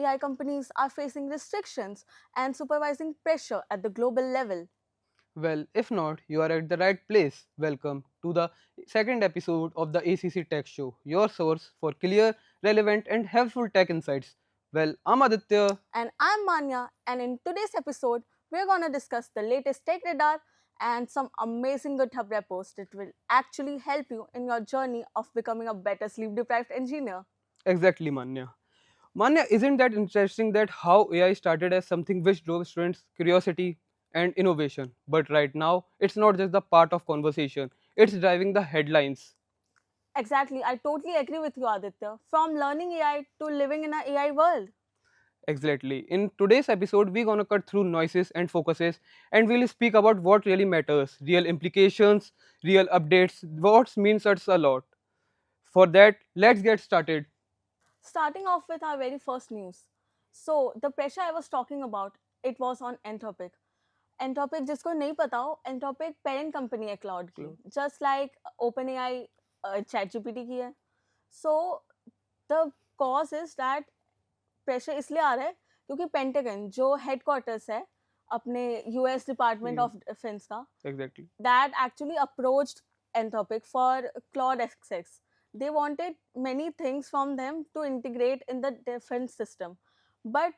AI companies are facing restrictions and supervising pressure at the global level. Well, if not, you are at the right place. Welcome to the second episode of the ACC Tech Show, your source for clear, relevant, and helpful tech insights. Well, I'm Aditya. And I'm Manya, and in today's episode, we're going to discuss the latest tech radar and some amazing GitHub repos that will actually help you in your journey of becoming a better sleep deprived engineer. Exactly, Manya. Manya, isn't that interesting that how AI started as something which drove students' curiosity and innovation? But right now, it's not just the part of conversation, it's driving the headlines. Exactly, I totally agree with you, Aditya. From learning AI to living in an AI world. Exactly. In today's episode, we're gonna cut through noises and focuses, and we'll speak about what really matters, real implications, real updates, what means us a lot. For that, let's get started. Starting off with our very first news. So, the pressure I was talking about, it was on Anthropic. Anthropic जिसको नहीं पता हो Anthropic parent company है cloud की Clo- just like OpenAI chat GPT की है so the cause is that pressure इसलिए आ रहा है क्योंकि पेंटागन जो हेडक्वार्टर्स है अपने US department Yeah, of defence का exactly. that actually approached Anthropic for Claude XX. They wanted many things from them to integrate in the defense system. But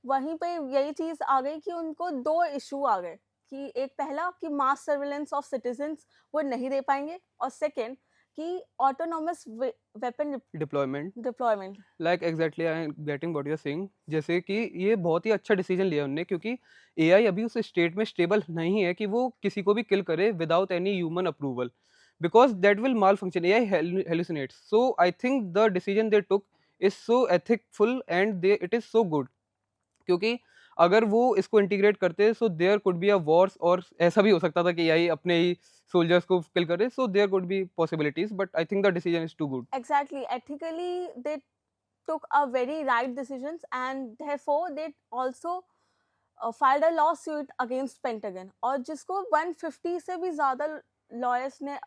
वहीं पे यही चीज़ आ गई कि उनको दो इशू आ गए कि एक पहला कि मास सर्विलेंस ऑफ सिटीजन्स वो नहीं दे पाएंगे और सेकेंड कि autonomous weapon Deployment. Deployment. Like exactly I am getting what you are saying, जैसे कि ये बहुत ही अच्छा डिसीजन लिया उन्होंने, क्योंकि एआई अभी उस स्टेट में स्टेबल नहीं है कि वो किसी को भी किल करे without any human approval, because that will malfunction, AI hallucinates. So I think the decision they took is so ethicful and they it is so good, क्योंकि अगर वो इसको इंटीग्रेट करते so there could be a worse, और ऐसा भी हो सकता था कि एआई अपने ही सोल्जर्स को किल करे, so there could be possibilities, but I think the decision is too good. Exactly. Ethically, they took a very right decisions and therefore they also filed a lawsuit against Pentagon और जिसको 150 से भी ज़्यादा lawyers ने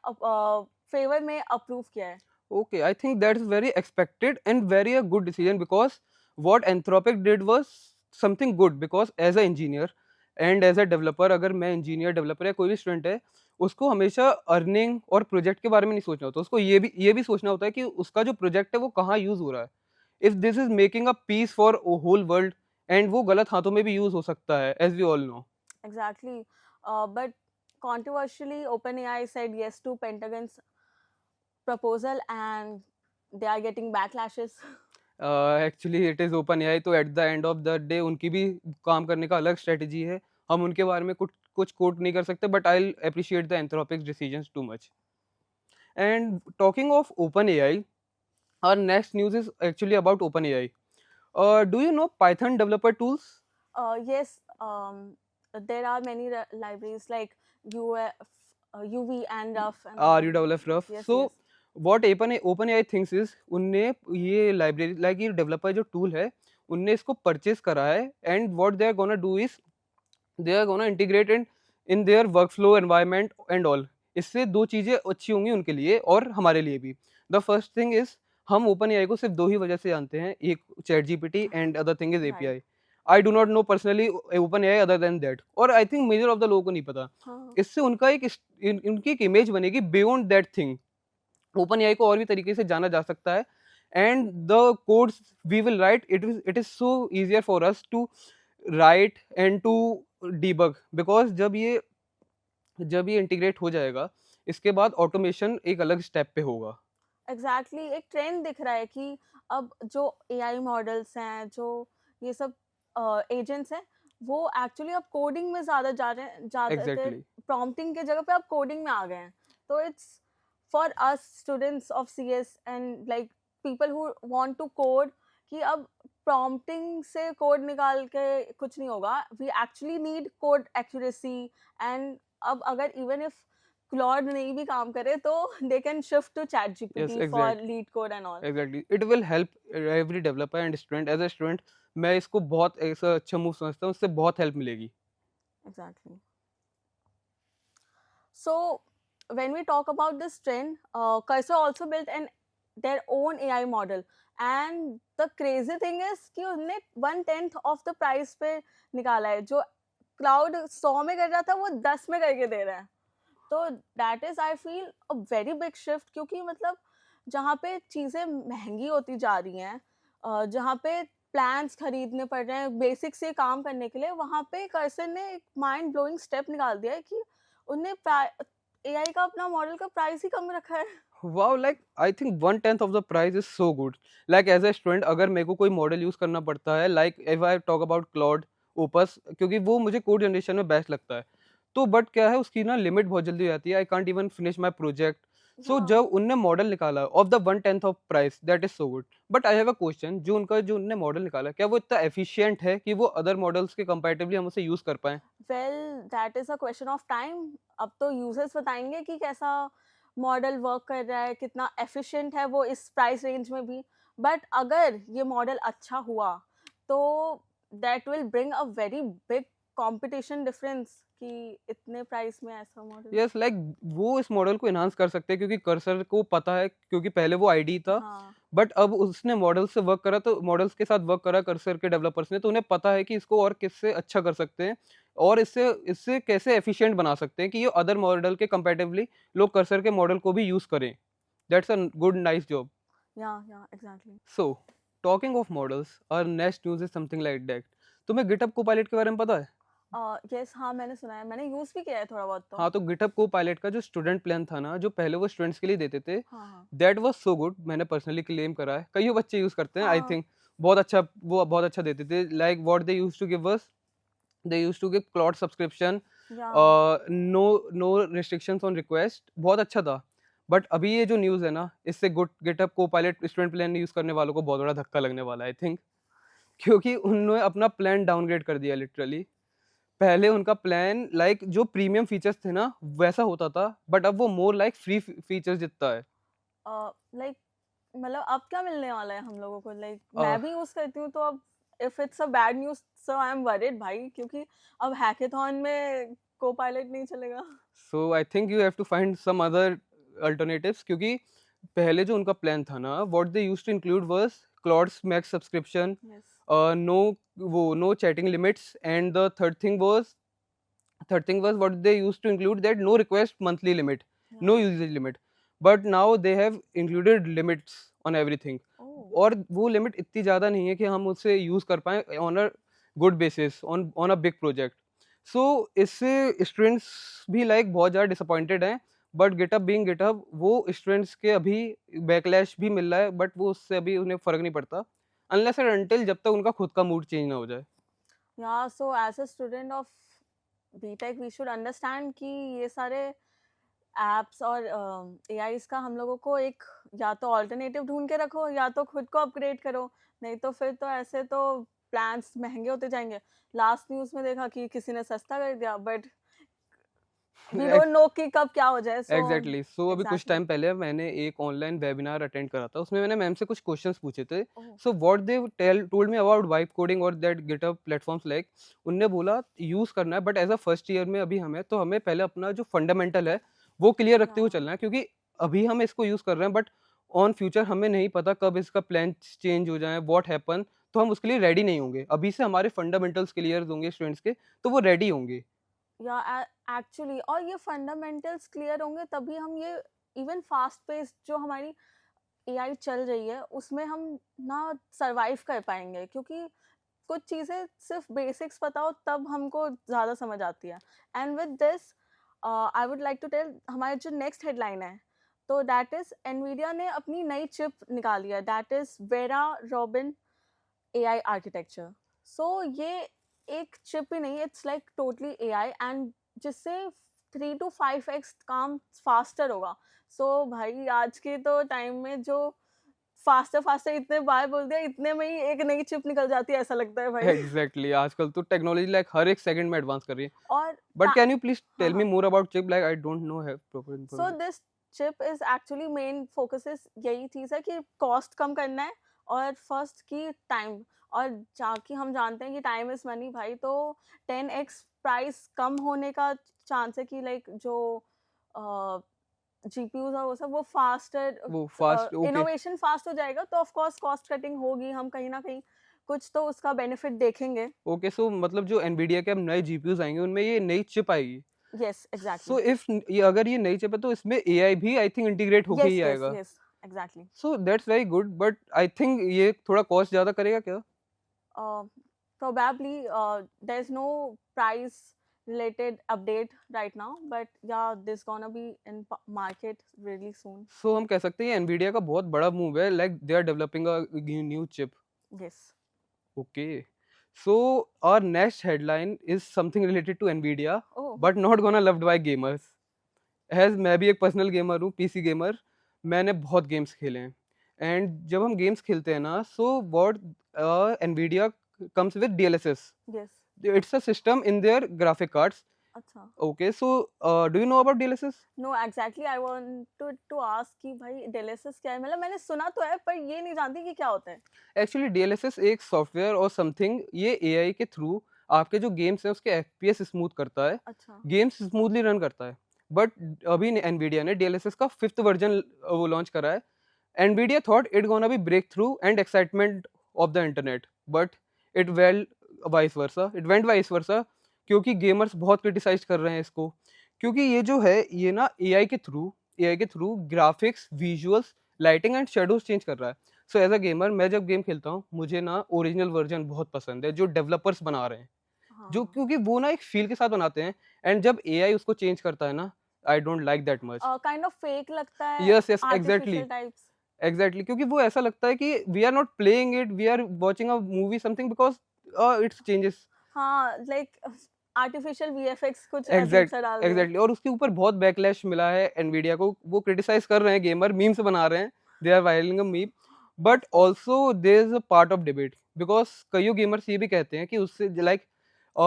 favour में approve किया है. Okay, I think that's very expected and very a good decision, because what Anthropic did was something good, because as a engineer and as a developer, अगर मैं engineer developer या कोई भी student है, उसको हमेशा अर्निंग और प्रोजेक्ट के बारे में नहीं सोचना होता, उसको ये भी सोचना होता है कि उसका जो प्रोजेक्ट है वो कहाँ यूज हो रहा है. If this is making a peace for whole world, and वो गलत हाथों में भी यूज हो सकता है, as we all know. Exactly. But controversially, OpenAI said yes to Pentagon's proposal and they are getting backlashes. Actually it is open AI, तो at the end of the day उनकी भी काम करने का अलग स्ट्रेटजी है. हम उनके बारे में कुछ कुछ कोट नहीं कर सकते, but I appreciate the Anthropic's decisions too much. And talking of open AI, our next news is actually about OpenAI. Do you know Python developer tools? Yes, there are many libraries like UV and Rough and all. You develop rough. Yes, So yes. what OpenAI thinks is, उनने ये library like ये developer जो tool है, उनने इसको purchase करा है, and what they are gonna do is they are gonna integrate in their work flow environment and all. इससे दो चीज़ें अच्छी होंगी उनके लिए और हमारे लिए भी. द फर्स्ट थिंग इज, हम ओपन एआई को सिर्फ दो ही वजह से जानते हैं, एक chat GPT and other thing is Right. API. I do not know personally open AI other than that, और I think major of the लोगों को नहीं पता. हाँ. इससे उनका उनकी एक इमेज बनेगी beyond that thing. Open AI को और भी तरीके से जाना जा सकता है, and the codes we will write, it is so easier for us to write and to debug, because जब ये इंटीग्रेट हो जाएगा, इसके बाद ऑटोमेशन एक अलग स्टेप पे होगा. एग्जैक्टली एक ट्रेंड दिख रहा है कि अब जो एआई मॉडल्स हैं जो ये सब एजेंट्स हैं वो एक्चुअली अब कोडिंग में ज़्यादा जा रहे हैं ज़्यादातर एग्जैक्टली. प्रॉम्प्टिंग के जगह पे अब कोडिंग में आ गए हैं तो it's for us students of CS and like people who want to code कि अब प्रॉम्प्टिंग से कोड निकाल के कुछ नहीं होगा we actually need code accuracy and अब अगर इवन इफ क्लॉड नहीं भी काम करे तो they can shift to chat yes, GPT for exact lead code and all. Exactly, it will help every developer and student. As a student मैं इसको बहुत ऐसा अच्छा मूव समझता हूँ, उससे बहुत हेल्प मिलेगी. Exactly. So when we talk about this trend, Cursor also built an their own AI model. And the crazy thing is कि उनने 1/10 of the price पे निकाला है, जो क्लाउड 100 में कर रहा था वो 10 में करके दे रहा है. तो that is I feel a very big shift, क्योंकि मतलब जहाँ पे चीज़ें महंगी होती जा रही हैं, जहाँ पे प्लान्स खरीदने पड़ रहे हैं बेसिक से काम करने के लिए, वहाँ पे कर्सन ने एक माइंड ब्लोइंग स्टेप निकाल दिया है कि उनने एआई का अपना मॉडल का प्राइस ही कम रखा है. wow, like I think 1/10 of the price is so good. Like as a student अगर मेरे को कोई मॉडल यूज करना पड़ता है, like if I talk about Claude, Opus, क्योंकि वो मुझे कोड जनरेशन में बेस्ट लगता है, तो बट क्या है उसकी ना लिमिट बहुत जल्दी हो जाती है. I can't even finish my project. So हाँ. जब उनने मॉडल निकाला of the 1/10 of price, that is so good. But I have a question, जो उनने मॉडल निकाला, क्या वो इतना एफिशिएंट है कि वो अदर मॉडल्स के कंपैरेटिवली हम उसे यूज कर पाए? Well that is a question of time. अब तो यूजर्स बताएंगे कि कैसा मॉडल वर्क कर रहा है, कितना एफिशिएंट है वो इस प्राइस रेंज में भी. बट अगर ये मॉडल अच्छा हुआ तो that will bring a very big competition difference कि इतने प्राइस में ऐसा मॉडल. यस, लाइक वो इस मॉडल को एनहांस कर सकते हैं क्योंकि कर्सर को पता है, क्योंकि पहले वो आईडी था. हाँ. बट अब उसने मॉडल से वर्क करा, तो मॉडल्स के साथ वर्क करा कर्सर के डेवलपर्स ने, तो उन्हें पता है कि इसको और किससे अच्छा कर सकते हैं और इससे इससे कैसे एफिशिएंट बना सकते हैं कि ये अदर मॉडल के कंपैरेटिवली लोग कर्सर के मॉडल को भी यूज करें. That's a good nice job. या exactly. So talking of models, our next news is something like that. तुम्हें गिटहब कोपायलट के बारे में पता है? यस, हाँ मैंने सुना है, मैंने यूज भी किया है थोड़ा बहुत. तो हाँ, तो गिटहब कोपायलट का जो स्टूडेंट प्लान था ना, जो पहले वो स्टूडेंट्स के लिए देते थे, हाँ हाँ दैट वाज सो गुड. मैंने पर्सनली क्लेम करा है, कईयों बच्चे यूज करते हैं. आई हाँ. थिंक बहुत अच्छा, वो बहुत अच्छा देते थे. Like what they used to give us, they used to give Claude subscription, या no no restrictions on request. बहुत अच्छा था. बट अभी ये जो न्यूज़ है ना, इससे good GitHub Copilot student plan use करने वालों को बहुत बड़ा धक्का लगने वाला है, आई थिंक. क्योंकि उन्होंने अपना प्लान डाउनग्रेड कर दिया लिटरली. पहले उनका प्लान लाइक जो प्रीमियम फीचर्स थे ना वैसा होता था, बट अब वो मोर लाइक फ्री फीचर्स जितना है. लाइक मतलब अब क्या मिलने वाला है हम लोगों को. लाइक अ, मैं भी यूज करती हूँ, तो अब if it's a bad news so I am worried भाई, क्योंकि अब हैकेथॉन में को पायलट नहीं चलेगा. So I think you have to find some other alternatives, क्योंकि पहले जो उनका प्लान था ना, what they used to include was Claude's max subscription, yes. No वो no chatting limits, and the third thing was what they used to include, that no request monthly limit, no या. usage limit. But now they have included limits on everything. ओह. और वो limit इतनी ज़्यादा नहीं है कि हम उसे यूज़ कर पाएँ on a good basis, on a big project. So इससे स्टूडेंट्स भी लाइक बहुत ज़्यादा डिसअपॉइंटेड हैं. बट गिटहब बीइंग गिटहब, वो स्टूडेंट्स के अभी बैकलैश भी मिल रहा है, बट वो उससे अभी उन्हें फ़र्क नहीं पड़ता अनलेस एंड अनटिल जब तक उनका खुद का मूड चेंज ना हो जाए. या so as a student of BTech we should understand कि ये सारे एप्स और एआईज का हम लोगों को एक या तो ऑल्टरनेटिव ढूंढ के रखो, या तो खुद को अपग्रेड करो. नहीं तो फिर तो ऐसे तो प्लान्स महंगे होते जाएंगे. लास्ट न्यूज़ में देखा कि किसी ने सस्ता कर दिया, बट वी डोंट नो कि कब क्या हो जाए. So exactly. सो अभी कुछ एग्जैक्टली. टाइम पहले मैंने एक ऑनलाइन वेबिनार अटेंड करा था, उसमें मैंने मैम से कुछ क्वेश्चंस पूछे थे. Oh. So what they told me about vibe coding और दैट गिटहब प्लेटफॉर्म्स, लाइक उनने बोला यूज़ करना है, but as a first year में अभी हमें तो हमें पहले अपना जो फंडामेंटल है वो क्लियर या. रखते हुए चलना है, क्योंकि अभी हम इसको यूज़ कर रहे हैं, बट ऑन फ्यूचर हमें नहीं पता कब इसका प्लान चेंज हो जाए, व्हाट हैपन. तो हम उसके लिए रेडी नहीं होंगे. अभी से हमारे फंडामेंटल्स क्लियर होंगे स्टूडेंट्स के, तो वो रेडी होंगे. या एक्चुअली, और ये फंडामेंटल्स क्लियर होंगे तभी हम ये इवन फास्ट पेस जो हमारी एआई चल रही है उसमें हम ना सरवाइव कर पाएंगे, क्योंकि कुछ चीज़ें सिर्फ बेसिक्स पता हो तब हमको ज़्यादा समझ आती है. And with this I would like to tell हमारी जो नेक्स्ट हेडलाइन है, तो दैट इज़ एनवीडिया ने अपनी नई चिप निकाली है, that is Vera Rubin AI architecture. So ये एक चिप ही नहीं, it's like totally AI, and जिससे 3 to 5x काम फास्टर होगा. सो भाई आज के तो टाइम में जो फास्टर फास्टर इतने बार बोल दिया, इतने में ही एक नई चिप निकल जाती है ऐसा लगता है भाई. एग्जैक्टली. आजकल तो टेक्नोलॉजी लाइक हर एक सेकंड में एडवांस कर रही है. और But can you please हाँ tell me हाँ. more about chip? Like I don't know have proper so information. This chip is actually main focuses यही चीज़ है कि कॉस्ट कम करना है, और फर्स्ट की टाइम. और जाकि हम जानते हैं कि टाइम इज़ मनी भाई, तो 10x प्राइस कम होने का चांस है कि लाइक जो जीपीयूज और वो सब, वो फास्टर वो फास्ट ओके इनोवेशन फास्ट हो जाएगा, तो ऑफ कोर्स कॉस्ट कटिंग होगी, हम कहीं ना कहीं कुछ तो उसका बेनिफिट देखेंगे। ओके, सो मतलब जो एनवीडिया के अब नए जीपीयूज आएंगे उनमें ये नई चिप आएगी। Yes exactly. सो इफ ये अगर ये नई चिप है तो इसमें एआई भी आई थिंक इंटीग्रेट होके यस ही यस आएगा। Yes exactly. So that's very good, but I think ये थोड़ा कॉस्ट ज्यादा करेगा क्या? Probably there's no price related update right now, but yeah, this gonna be in market really soon. सो हम कह सकते हैं एनवीडिया का बहुत बड़ा मूव है, like they are developing a new chip. Yes. Okay, so our next headline is something related to Nvidia, Oh. But not gonna loved by gamers. As मैं भी एक पर्सनल गेमर हूँ, पीसी गेमर। मैंने बहुत games खेले हैं, and जब हम गेम्स खेलते हैं ना, so what Nvidia comes with DLSS. Yes. It's a system in their graphic cards. अच्छा। Okay, so do you know about DLSS? No, exactly. I wanted to ask कि भाई DLSS क्या है, मतलब मैंने सुना तो है पर ये नहीं जानती कि क्या होता है। एक्चुअली डीएलएसएस एक सॉफ्टवेयर और समथिंग, ये एआई के थ्रू आपके जो गेम्स हैं उसके एफपीएस स्मूथ करता है, अच्छा। गेम्स स्मूथली रन करता है। बट अभी एनवीडिया ने डीएलएसएस का 5th वर्जन वो लॉन्च करा है। Nvidia thought it gonna be break through and excitement of the internet, but it went vice versa, क्योंकि गेमर्स बहुत क्रिटिसाइज कर रहे हैं इसको, क्योंकि ये जो है ये ना एआई के through graphics, visuals, lighting and shadows change कर रहा है। सो एज अ गेमर मैं जब गेम खेलता हूँ मुझे ना ओरिजिनल वर्जन बहुत पसंद है जो डेवलपर्स बना रहे हैं, जो हाँ। क्योंकि वो ना एक फील के साथ बनाते हैं, एंड जब एआई उसको चेंज करता है ना, I don't like that much. Kind of fake लगता है, yes yes artificial types. Exactly, क्योंकि वो ऐसा लगता है कि we are not playing it, we are watching a movie something, because it's changes. हाँ, लाइक आर्टिफिशियल वीएफएक्स कुछ अजीब सा डाल रहे हैं। एग्जैक्टली, और उसके ऊपर बहुत बैकलैश मिला है एनवीडिया को, वो क्रिटिसाइज कर रहे हैं, गेमर मीम्स बना रहे हैं, they are viraling a meme. But Of course. Also there is a part of debate, because कई गेमर्स ये भी कहते हैं कि उससे लाइक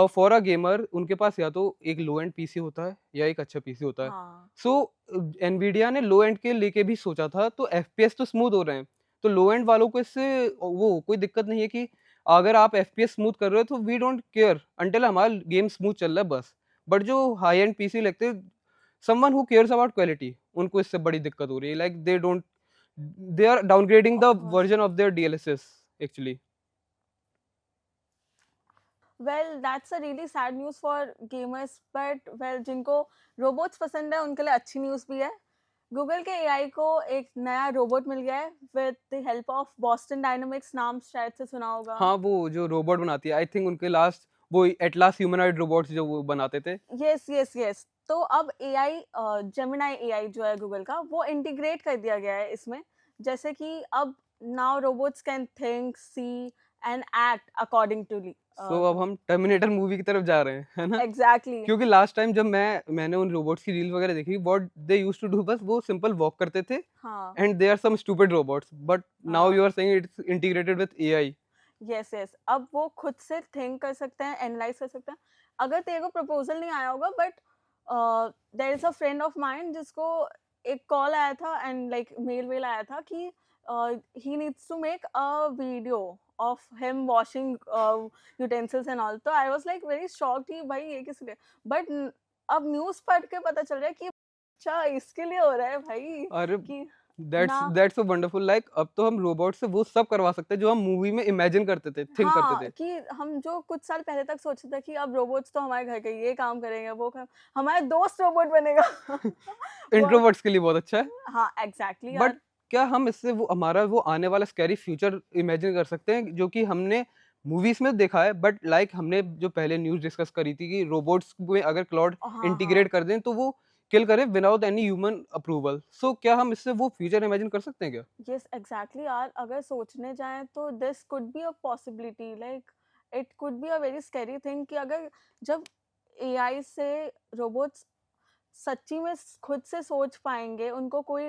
फॉर अ गेमर उनके पास या तो एक लो एंड पीसी होता है या एक अच्छा पीसी होता है। हाँ। सो एनवीडिया ने लो एंड के लेके भी सोचा था, तो एफपीएस तो स्मूथ हो रहे हैं, तो लो एंड वालों को इससे वो कोई दिक्कत नहीं है कि अगर आप एफपीएस स्मूथ कर रहे हो तो वी डोंट केयर अंटिल हमारा गेम स्मूथ चल रहा है बस। बट जो हाई एंड पीसी लगते हैं, someone who cares about quality, उनको इससे बड़ी दिक्कत हो रही है, like they are downgrading Of the course. Version of their DLSS actually. Well, that's a really sad news for gamers, but well, जिनको रोबोट्स पसंद है उनके लिए अच्छी न्यूज़ भी है। गूगल के एआई को एक नया रोबोट मिल गया है with the help of Boston dynamics, नाम शायद से सुना होगा। हाँ, वो जो रोबोट बनाती है, आई थिंक उनके लास्ट वो एटलास ह्यूमनॉइड रोबोट्स जो वो बनाते थे। Yes yes yes. तो अब एआई, जेमिनाई एआई जो है गूगल का, वो इंटीग्रेट कर दिया गया है इसमें, जैसे कि अब now robots can think, see and act according to so अब हम टर्मिनेटर मूवी की तरफ जा रहे हैं, है ना? एग्जैक्टली। क्योंकि लास्ट टाइम जब मैंने उन रोबोट्स की रील वगैरह देखी, what they used to do, बस वो सिंपल वॉक करते थे, हाँ and they are some stupid robots, but now हाँ you are saying it's integrated with AI. Yes yes, अब वो खुद से थिंक कर सकते हैं, एनालाइज कर सकते हैं। अगर तेरे को प्रपोजल नहीं आया होगा, but there is a friend of mind जिसको एक कॉल आया था एंड लाइक मेल आया था कि he needs to make a video of him washing utensils and all. तो I was like very shocked कि भाई ये किस लिए, बट अब न्यूज़ पढ़ के पता चल रहा है कि अच्छा इसके लिए हो रहा है भाई, अरे कि दैट्स ना। दैट्स सो वंडरफुल, लाइक अब तो हम रोबोट से वो सब करवा सकते हैं जो हम मूवी में इमेजिन करते थे, थिंक करते हाँ, थे। कि हम जो कुछ साल पहले तक सोचते थे कि अब रोबोट्स तो हमारे घर के ये काम करेंगे, वो काम, हमारा दोस्त रोबोट बनेगा। वो इंट्रोवर्ट्स के लिए बहुत अच्छा है। हाँ एग्जैक्टली बट यार। क्या हम इससे वो हमारा वो आने वाला स्कैरी फ्यूचर इमेजिन कर सकते हैं जो कि हमने मूवीज में देखा है, बट लाइक हमने जो पहले न्यूज़ डिस्कस करी थी कि रोबोट्स में अगर क्लाउड हाँ इंटीग्रेट हाँ कर दें तो वो किल करे विदाउट एनी ह्यूमन अप्रूवल। सो क्या हम इससे वो फ्यूचर इमेजिन कर सकते हैं क्या? यस एग्जैक्टली यार, अगर सोचने जाएं तो this could be a possibility, like it could be a very scary thing कि अगर जब एआई से रोबोट्स सच्ची में खुद से सोच पाएंगे, उनको कोई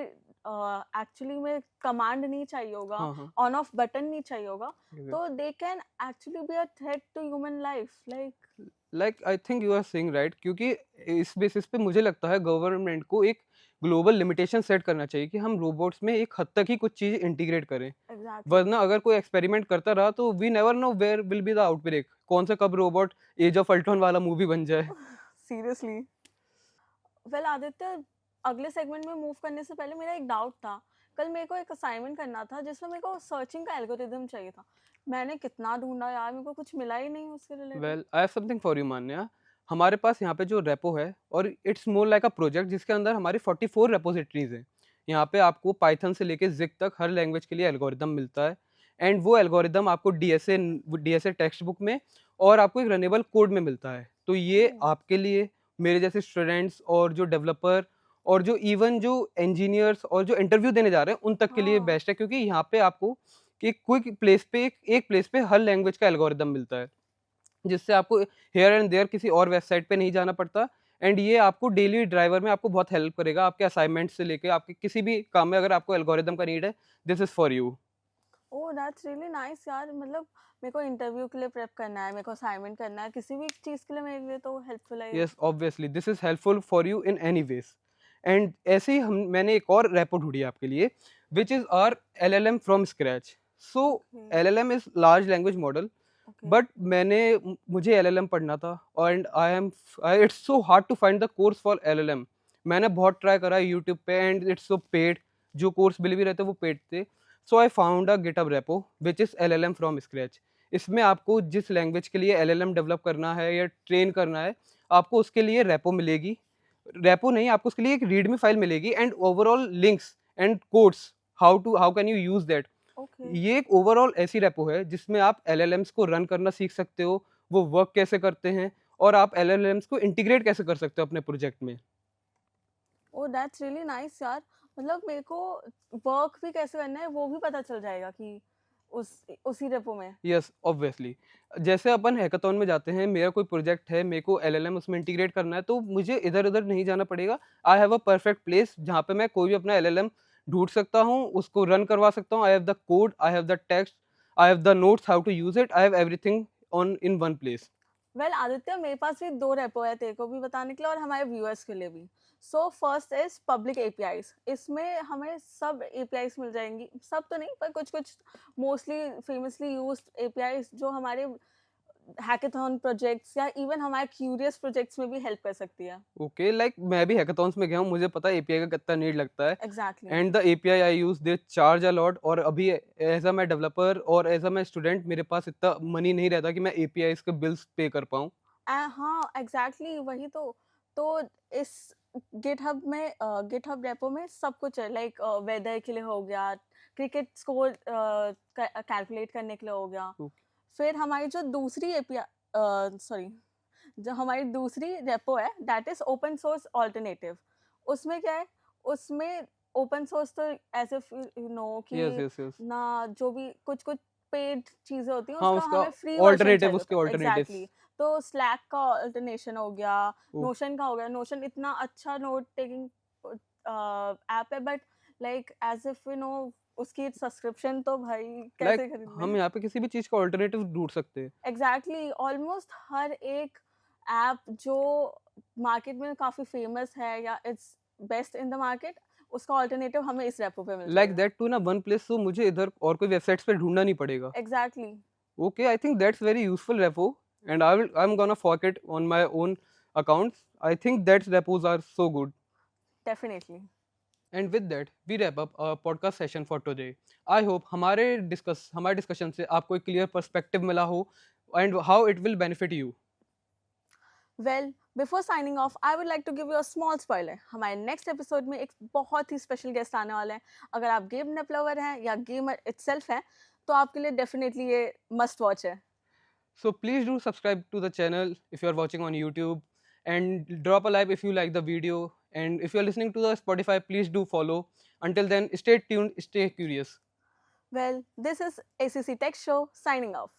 एक्चुअली में कमांड नहीं चाहिए होगा, हाँ हाँ ऑन ऑफ बटन नहीं चाहिए होगा, exactly. तो they can actually be a threat to human life, like. Like I think you are saying right, क्योंकि इस बेसिस पे मुझे लगता है गवर्नमेंट को एक ग्लोबल लिमिटेशन सेट करना चाहिए कि हम रोबोट्स में एक हद तक ही कुछ चीज़ इंटीग्रेट करें, एग्जैक्टली। वरना अगर कोई एक्सपेरिमेंट करता रहा तो we never know where will be the outbreak, कौन सा कब रोबोट एज ऑफ अल्ट्रॉन वाला मूवी बन जाए। सीरियसली। वेल आदित्य, अगले सेगमेंट में मूव करने से पहले मेरा एक डाउट था। कल मेरे को एक असाइनमेंट करना था जिसमें मेरे को सर्चिंग का एल्गोरिदम चाहिए था। मैंने कितना ढूँढा यार, मेरे को कुछ मिला ही नहीं उसके related. Well I have something for you Manya. हमारे पास यहाँ पे जो रेपो है और it's more like a project जिसके अंदर हमारी 44 रेपोजिटरीज हैं। यहाँ पे आपको पाइथन से लेके जिग तक हर लैंग्वेज के लिए एल्गोरिदम मिलता है एंड वो एल्गोरिदम आपको डीएसए टेक्स्ट बुक में और आपको एक रनेबल कोड में मिलता है। तो ये ओह! आपके लिए, मेरे जैसे स्टूडेंट्स और जो डेवलपर और जो इवन जो इंजीनियर्स और जो इंटरव्यू देने जा रहे हैं उन तक के लिए हाँ। बेस्ट है, क्योंकि यहाँ पे आपको कि क्विक प्लेस पे एक प्लेस पे हर लैंग्वेज का एल्गोरिदम मिलता है, जिससे आपको हियर एंड देयर किसी और वेबसाइट पे नहीं जाना पड़ता। एंड ये आपको डेली ड्राइवर में आपको बहुत हेल्प करेगा, आपके असाइनमेंट से लेके आपके किसी भी काम में अगर आपको एल्गोरिदम का नीड है, this is for you. Oh! That's really nice यार। मतलब मेरे को इंटरव्यू के लिए प्रेप करना है, मेरे को असाइनमेंट करना है, किसी भी चीज़ के लिए मेरे लिए तो हेल्पफुल है ये। Yes obviously this is helpful for you in any ways. And ऐसे ही हम मैंने एक और रेपो ढूंढी आपके लिए, which is our LLM from scratch. So okay, LLM is large language model, okay. But मुझे एलएलएम पढ़ना था and it's so hard to find the course for LLM. मैंने बहुत ट्राई करा यूट्यूब पे एंड इट्स सो पेड, जो course मिल भी रहते वो पेड थे। So I found a GitHub repo which is LLM from scratch. इसमें आपको जिस लैंग्वेज के लिए एलएलएम डेवलप करना है या ट्रेन करना है, आपको उसके लिए रेपो मिलेगी। रेपो नहीं, आपको उसके लिए एक रीडमी फाइल मिलेगी and overall links and codes, how can you use that. Okay. ये एक ओवरऑल ऐसी रेपो है जिसमें आप एलएलएम्स को रन करना सीख सकते हो, वो वर्क कैसे करते हैं और आप एलएलएम्स को इंटीग्रेट कैसे कर सकते हो अपने प्रोजेक्ट में। ओह! दैट्स रियली नाइस यार। मतलब मेरे को वर्क भी कैसे करना है वो भी पता चल जाएगा कि उसी रेपो में। यस ऑब्वियसली, जैसे अपन हैकाथॉन में जाते हैं, मेरा कोई प्रोजेक्ट है, मेरे को एलएलएम उसमें इंटीग्रेट करना है, तो मुझे इधर उधर नहीं जाना पड़ेगा। आई हैव अ परफेक्ट प्लेस जहाँ पे मैं कोई भी अपना एलएलएम ढूंढ सकता हूँ, उसको रन करवा सकता हूँ। I have the code, I have the text, I have the notes how to use it, I have everything on in one place. Well Aditya, मेरे पास भी 2 रेपो है तेरे को भी बताने के लिए और हमारे व्यूअर्स के लिए भी। So first is public APIs. इसमें हमें सब एपीआईज़ मिल जाएँगी, सब तो नहीं पर कुछ-कुछ मोस्टली फेमसली यूज्ड एपीआईज़ जो हमारे हैकाथॉन प्रोजेक्ट्स या इवन हमारे क्यूरियस प्रोजेक्ट्स में भी हेल्प कर सकती है। ओके, लाइक मैं भी हैकाथॉन्स में गया हूँ, मुझे पता है एपीआई का कितना नीड लगता है। Exactly. And the API I use they charge a lot, और अभी एज अ मैं डेवलपर और एज अ मैं स्टूडेंट मेरे पास इतना मनी नहीं रहता कि मैं एपीआई के बिल्स पे कर पाऊँ। हाँ, एग्ज़ैक्टली वही तो। तो इस गिटहब रेपो में सब कुछ है, लाइक वेदर के लिए हो गया, क्रिकेट स्कोर कैलकुलेट करने के लिए हो गया। फिर हमारी जो दूसरी सॉरी, जो हमारी दूसरी रेपो है that is open source alternative. उसमें क्या है, उसमें ओपन सोर्स तो ऐसे यू नो यस कि यस यस। ना, जो भी कुछ-कुछ पेड चीज़ें होती हैं हाँ, उसका उसका हमें फ्री वर्ज़न ऑल्टरनेटिव, चाहिए उसके होता है। ऑल्टरनेटिव्स। एग्ज़ैक्टली। तो स्लैक का अल्टरनेशन हो गया, नोशन का हो गया। नोशन इतना अच्छा नोट टेकिंग ऐप है, but like as if you know उसकी सब्सक्रिप्शन तो भाई लाइक कैसे खरीदने। हम यहाँ पे किसी भी चीज़ का ऑल्टरनेटिव ढूँढ सकते हैं। एग्जैक्टली, ऑलमोस्ट हर एक ऐप जो मार्केट में काफ़ी फेमस है या it's best in the market, उसका ऑल्टरनेटिव हमें इस रेपो पे मिल लाइक जाएगा। दैट टू ना वन प्लेस, तो मुझे इधर और कोई वेबसाइट्स पे ढूँढना नहीं पड़ेगा। Exactly. Okay, I think that's very useful repo, and I'm gonna fork it on my own accounts. I think that repos are so good. Definitely. And with that, we wrap up our podcast session for today. I hope हमारे discussion से आपको एक clear perspective मिला हो and how it will benefit you. Well, before signing off I would like to give you a small spoiler. हमारे next episode में एक बहुत ही स्पेशल गेस्ट आने वाला है। अगर आप गेम डेवलपर हैं या गेमर इटसेल्फ हैं तो आपके लिए डेफिनेटली ये मस्ट वॉच है। So please do subscribe to the channel if you are watching on YouTube, and drop a like if you like the video. And if you are listening to the Spotify, please do follow. Until then, stay tuned, stay curious. Well, this is ACC tech show signing of.